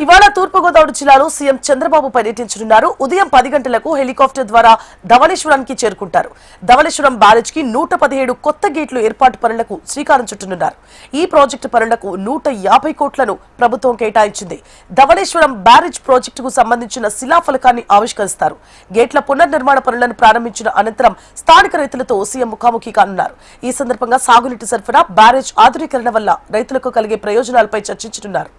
ఇవాళ తూర్పుగోదావరి జిల్లాలో సీఎం చంద్రబాబు పర్యటించనున్నారు. ఉదయం 10 గంటలకు హెలికాప్టర్ ద్వారా ధవళేశ్వరానికి చేరుకుంటారు. ధవళేశ్వరం బ్యారేజ్ కి 117 కొత్త గేట్లు ఏర్పాటు పనులకు శ్రీకారం చుట్టనున్నారు. ఈ ప్రాజెక్టు పనులకు 150 కోట్లను ప్రభుత్వం కేటాయించింది. ధవళేశ్వరం బ్యారేజ్ ప్రాజెక్టుకు సంబంధించిన శిలాఫలకాన్ని ఆవిష్కరిస్తారు. గేట్ల పునర్నిర్మాణ పనులను ప్రారంభించిన అనంతరం స్థానిక రైతులతో సీఎం ముఖాముఖి కానున్నారు. ఈ సందర్భంగా సాగునీటి సరఫరా, బ్యారేజ్ ఆధునీకరణ వల్ల రైతులకు కలిగే ప్రయోజనాలపై చర్చించనున్నారు.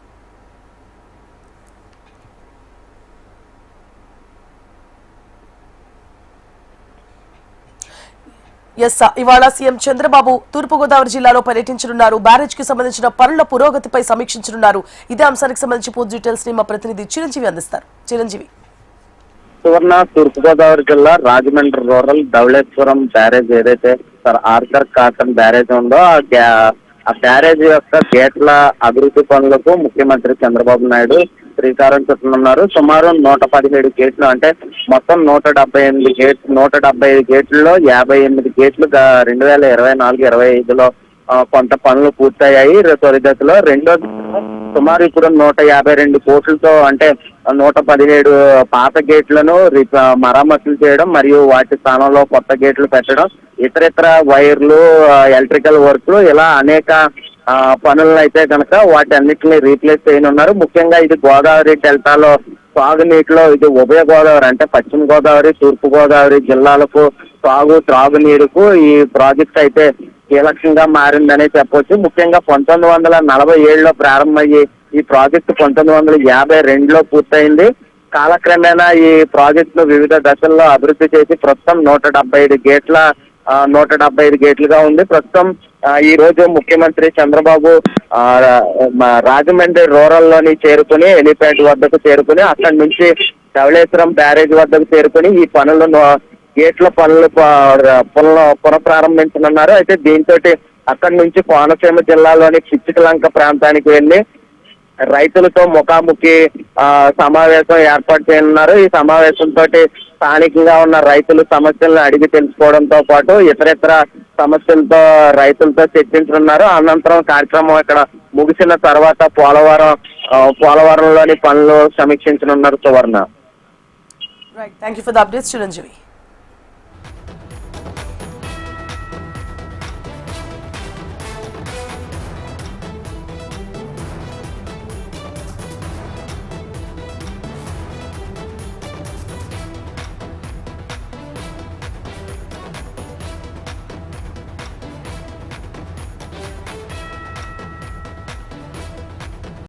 ఇవాళ సీఎం చంద్రబాబు తూర్పుగోదావరి జిల్లాలో పర్యటించనున్నారు. బ్యారేజ్ కి సంబంధించిన పనుల పురోగతిపై సమీక్షించనున్నారు. ఇదే అంశానికి సంబంధించి పూర్తి డీటెయిల్స్ ని మా ప్రతినిధి చిరంజీవి అందిస్తారు. చిరంజీవి. తూర్పుగోదావరి జిల్లా రాజమండ్రి రూరల్ ధవళేశ్వరం బ్యారేజ్ ఏదైతే ఆర్థర్ కాటన్ బ్యారేజ్ ఉందో ఆ బ్యారేజ్ యొక్క గేట్ల అభివృద్ధి పనులకు ముఖ్యమంత్రి చంద్రబాబు నాయుడు శ్రీకారం చుట్టనున్నారు. సుమారు 117 గేట్లు, అంటే మొత్తం 175 గేట్లలో 58 గేట్లు 2024-25లో కొంత పనులు పూర్తయ్యాయి త్వరితగతిలో. రెండోది సుమారు ఇప్పుడు 152 కోట్లతో, అంటే 117 పాత గేట్లను మరమ్మతులు చేయడం మరియు వాటి స్థానంలో కొత్త గేట్లు పెట్టడం, ఇతరితర వైర్లు, ఎలక్ట్రికల్ వర్క్లు, ఇలా అనేక పనులను అయితే కనుక వాటి అన్నిటిని రీప్లేస్ చేయనున్నారు. ముఖ్యంగా ఇది గోదావరి డెల్టాలో సాగునీటిలో ఇది ఉభయ గోదావరి, అంటే పశ్చిమ గోదావరి, తూర్పు గోదావరి జిల్లాలకు త్రాగునీరుకు ఈ ప్రాజెక్ట్ అయితే కీలకంగా మారిందనే చెప్పొచ్చు. ముఖ్యంగా 1947లో ప్రారంభమయ్యి ఈ ప్రాజెక్టు 1952లో పూర్తయింది. కాలక్రమేణా ఈ ప్రాజెక్టును వివిధ దశల్లో అభివృద్ధి చేసి ప్రస్తుతం 175 గేట్లుగా ఉంది. ప్రస్తుతం ఈ రోజు ముఖ్యమంత్రి చంద్రబాబు రాజమండ్రి రూరల్ లోని చేరుకుని హెలిప్యాడ్ వద్దకు చేరుకుని అక్కడి నుంచి ధవళేశ్వరం బ్యారేజ్ వద్దకు చేరుకుని ఈ పనులను గేట్ల పనులు పునఃప్రారంభించనున్నారు. అయితే దీంతో అక్కడి నుంచి కోనసీమ జిల్లాలోని పిచ్చికలంక ప్రాంతానికి వెళ్లి రైతులతో ముఖాముఖి సమావేశం ఏర్పాటు చేయనున్నారు. ఈ సమావేశంతో స్థానికంగా ఉన్న రైతుల సమస్యలను అడిగి తెలుసుకోవడంతో పాటు ఇతరితర సమస్యలతో రైతులతో చర్చించనున్నారు. అనంతరం కార్యక్రమం ఇక్కడ ముగిసిన తర్వాత పోలవరంలోని పనులు సమీక్షించనున్నారు. Suvarna. Thank you for the updates Chiranjeevi.